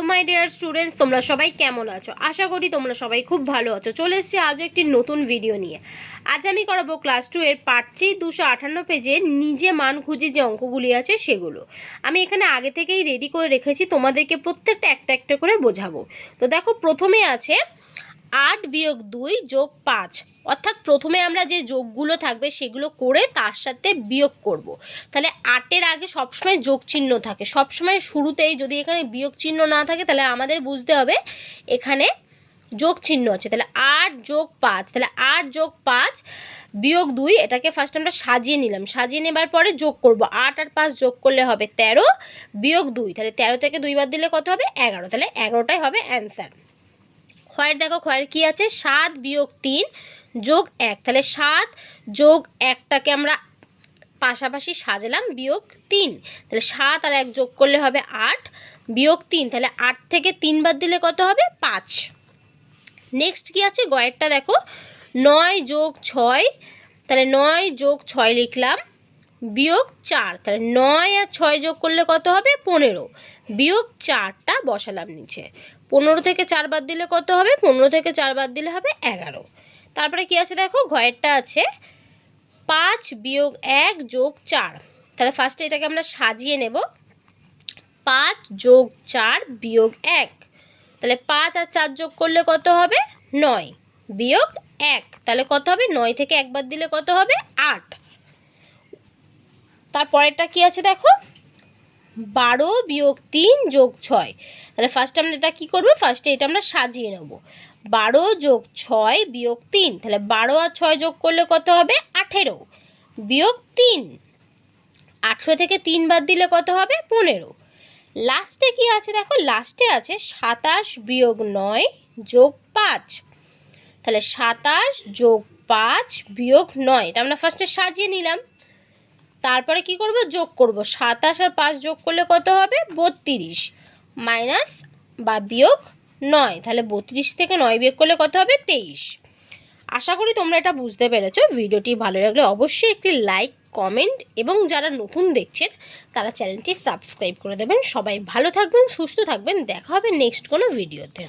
My dear students, তোমরা সবাই কেমন আছো? আশা করি তোমরা সবাই খুব ভালো আছো। চলে এসেছি আজও একটি নতুন ভিডিও নিয়ে। আজ আমি করাবো ক্লাস 2 এর পার্ট 3 258 পেজে নিজে মান খুঁজে যে অঙ্কগুলি আছে সেগুলো। আমি এখানে আগে থেকেই রেডি করে রেখেছি, তোমাদেরকে প্রত্যেকটা একটা একটা করে বোঝাবো। তো দেখো, প্রথমে আছে 8 - 2 + 5, অর্থাৎ প্রথমে আমরা যে যোগগুলো থাকবে সেগুলো করে তার সাথে বিয়োগ করব। তাহলে 8-এর আগে সবসময় যোগ চিহ্ন থাকে, সবসময় শুরুতেই যদি এখানে বিয়োগ চিহ্ন না থাকে তাহলে আমাদের বুঝতে হবে এখানে যোগ চিহ্ন আছে। তাহলে 8 + 5, তাহলে 8 + 5 - 2, এটাকে ফার্স্ট আমরা সাজিয়ে নিলাম। সাজিয়ে নেবার পরে যোগ করব। 8 আর 5 যোগ করলে হবে 13 - 2, তাহলে 13 থেকে 2 বাদ দিলে কত হবে? 11, তাহলে 11টাই হবে অ্যান্সার। খয়ের দেখো, খয়ের কী আছে? 7 - 3 + 1, তাহলে 7 + 1টাকে আমরা পাশাপাশি সাজালাম, -3, তাহলে 7 আর 1 যোগ করলে হবে 8 - 3, তাহলে 8 থেকে 3 বাদ দিলে কত হবে? 5। নেক্সট কী আছে? গয়েরটা দেখো, 9 + 6, তাহলে 9 + 6 লিখলাম, -4, তাহলে 9 আর 6 যোগ করলে কত হবে? 15, -4টা বসালাম নিচে। 15 থেকে 4 বাদ দিলে কত হবে? 15 থেকে 4 বাদ দিলে হবে 11। তারপরে কি আছে দেখো, ঘয়েরটা আছে 5 - 1 + 4, তাহলে ফার্স্টে এটাকে আমরা সাজিয়ে নেব। 5 + 4 - 1, তাহলে 5 আর 4 যোগ করলে কত হবে? 9 - 1, তাহলে কত হবে? 9 থেকে 1 বাদ দিলে কত হবে? 8। তারপরেরটা কি আছে দেখো, 12 - 3 + 6, তাহলে ফার্স্টে আমরা এটা কী করবো? ফার্স্টে এটা আমরা সাজিয়ে নেব। 12 + 6 - 3, তাহলে 12 আর 6 যোগ করলে কত হবে? 18 - 3, 18 থেকে 3 বাদ দিলে কত হবে? 15। লাস্টে কি আছে দেখো, লাস্টে আছে 27 - 9 + 5, তাহলে 27 + 5 - 9, এটা আমরা ফার্স্টে সাজিয়ে নিলাম। তারপরে কি করব? যোগ করব। 27 আর 5 যোগ করলে কত হবে? 32 মাইনাস বা বিয়োগ 9, তাহলে 32 থেকে 9 বিয়োগ করলে কত হবে? 23। আশা করি তোমরা এটা বুঝতে পেরেছো। ভিডিওটি ভালো লাগলে অবশ্যই একটি লাইক, কমেন্ট এবং যারা নতুন দেখছেন তারা চ্যানেলটি সাবস্ক্রাইব করে দেবেন। সবাই ভালো থাকবেন, সুস্থ থাকবেন। দেখা হবে নেক্সট কোনো ভিডিওতে।